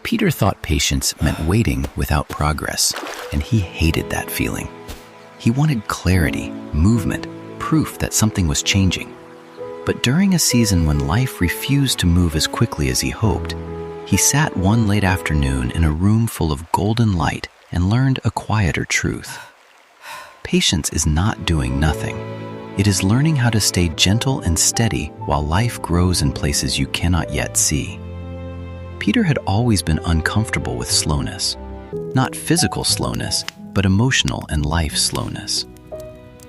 Peter thought patience meant waiting without progress, and he hated that feeling. He wanted clarity, movement, proof that something was changing. But during a season when life refused to move as quickly as he hoped, he sat one late afternoon in a room full of golden light and learned a quieter truth. Patience is not doing nothing. It is learning how to stay gentle and steady while life grows in places you cannot yet see. Peter had always been uncomfortable with slowness. Not physical slowness, but emotional and life slowness.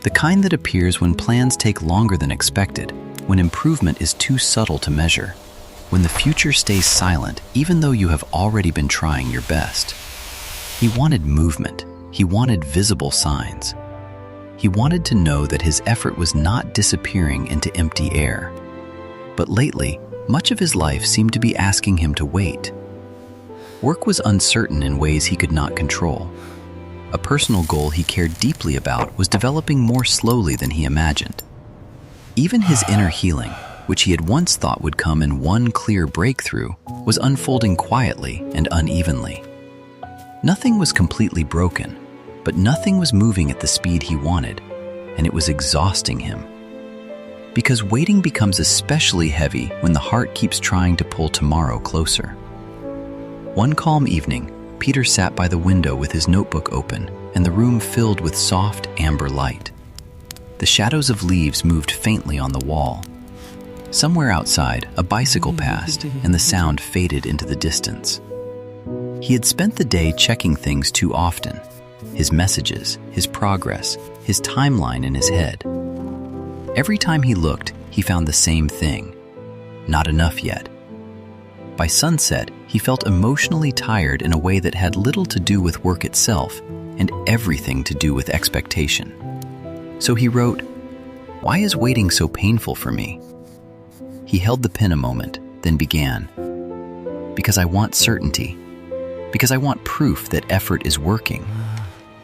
The kind that appears when plans take longer than expected, when improvement is too subtle to measure, when the future stays silent even though you have already been trying your best. He wanted movement. He wanted visible signs. He wanted to know that his effort was not disappearing into empty air. But lately, much of his life seemed to be asking him to wait. Work was uncertain in ways he could not control. A personal goal he cared deeply about was developing more slowly than he imagined. Even his inner healing, which he had once thought would come in one clear breakthrough, was unfolding quietly and unevenly. Nothing was completely broken, but nothing was moving at the speed he wanted, and it was exhausting him. Because waiting becomes especially heavy when the heart keeps trying to pull tomorrow closer. One calm evening, Peter sat by the window with his notebook open and the room filled with soft amber light. The shadows of leaves moved faintly on the wall. Somewhere outside, a bicycle passed and the sound faded into the distance. He had spent the day checking things too often. His messages, his progress, his timeline in his head. Every time he looked, he found the same thing. Not enough yet. By sunset, he felt emotionally tired in a way that had little to do with work itself and everything to do with expectation. So he wrote, "Why is waiting so painful for me?" He held the pen a moment, then began. "Because I want certainty. Because I want proof that effort is working.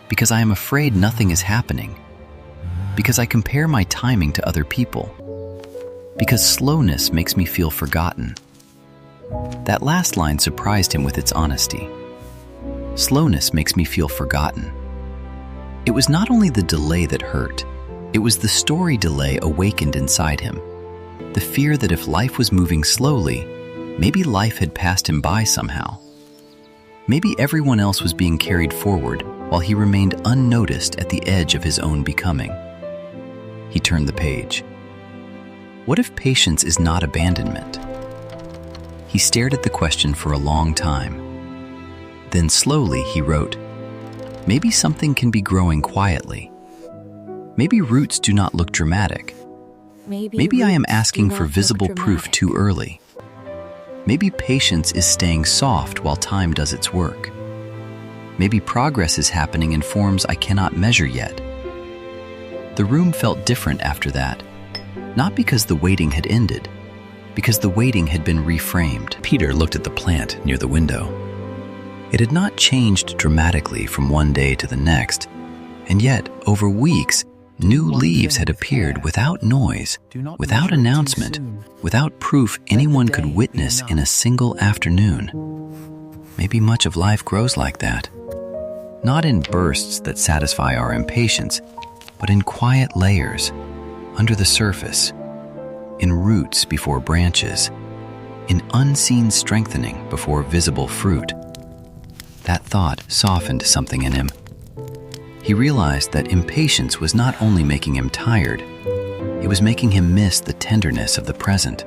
Because I am afraid nothing is happening. Because I compare my timing to other people. Because slowness makes me feel forgotten." That last line surprised him with its honesty. Slowness makes me feel forgotten. It was not only the delay that hurt, it was the story delay awakened inside him. The fear that if life was moving slowly, maybe life had passed him by somehow. Maybe everyone else was being carried forward while he remained unnoticed at the edge of his own becoming. He turned the page. What if patience is not abandonment? He stared at the question for a long time. Then slowly he wrote, "Maybe something can be growing quietly. Maybe roots do not look dramatic. Maybe I am asking for visible proof too early. Maybe patience is staying soft while time does its work. Maybe progress is happening in forms I cannot measure yet." The room felt different after that, not because the waiting had ended, because the waiting had been reframed. Peter looked at the plant near the window. It had not changed dramatically from one day to the next, and yet, over weeks, new leaves had appeared without noise, without announcement, without proof anyone could witness in a single afternoon. Maybe much of life grows like that. Not in bursts that satisfy our impatience, but in quiet layers, under the surface, in roots before branches, in unseen strengthening before visible fruit. That thought softened something in him. He realized that impatience was not only making him tired, it was making him miss the tenderness of the present.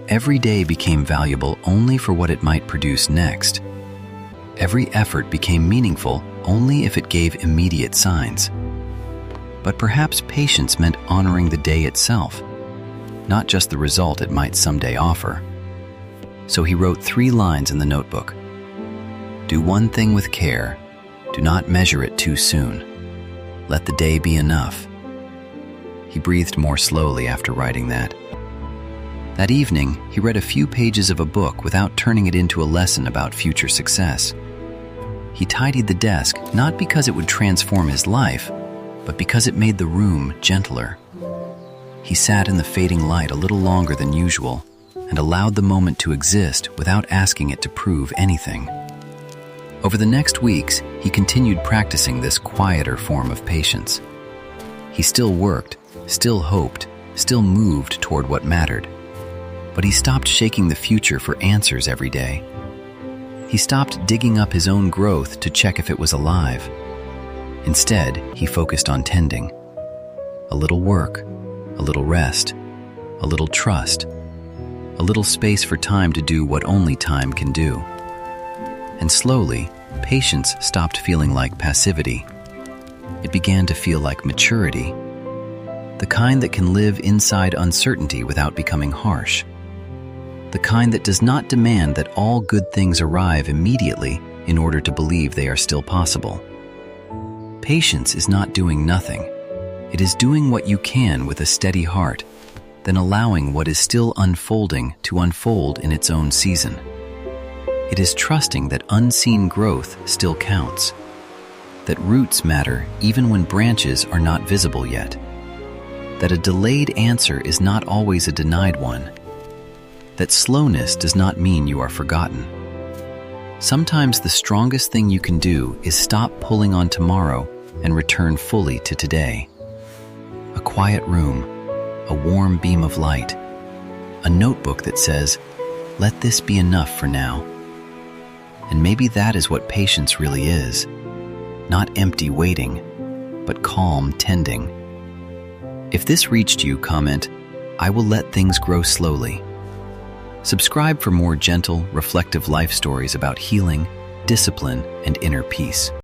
Every day became valuable only for what it might produce next. Every effort became meaningful only if it gave immediate signs. But perhaps patience meant honoring the day itself, not just the result it might someday offer. So he wrote 3 lines in the notebook. "Do one thing with care. Do not measure it too soon. Let the day be enough." He breathed more slowly after writing that. That evening, he read a few pages of a book without turning it into a lesson about future success. He tidied the desk not because it would transform his life, but because it made the room gentler. He sat in the fading light a little longer than usual, and allowed the moment to exist without asking it to prove anything. Over the next weeks, he continued practicing this quieter form of patience. He still worked, still hoped, still moved toward what mattered. But he stopped shaking the future for answers every day. He stopped digging up his own growth to check if it was alive. Instead, he focused on tending. A little work, a little rest, a little trust, a little space for time to do what only time can do. And slowly, patience stopped feeling like passivity. It began to feel like maturity, the kind that can live inside uncertainty without becoming harsh, the kind that does not demand that all good things arrive immediately in order to believe they are still possible. Patience is not doing nothing. It is doing what you can with a steady heart, then allowing what is still unfolding to unfold in its own season. It is trusting that unseen growth still counts, that roots matter even when branches are not visible yet, that a delayed answer is not always a denied one, that slowness does not mean you are forgotten. Sometimes the strongest thing you can do is stop pulling on tomorrow and return fully to today. A quiet room, a warm beam of light, a notebook that says, "Let this be enough for now." And maybe that is what patience really is. Not empty waiting, but calm tending. If this reached you, comment, "I will let things grow slowly." Subscribe for more gentle, reflective life stories about healing, discipline, and inner peace.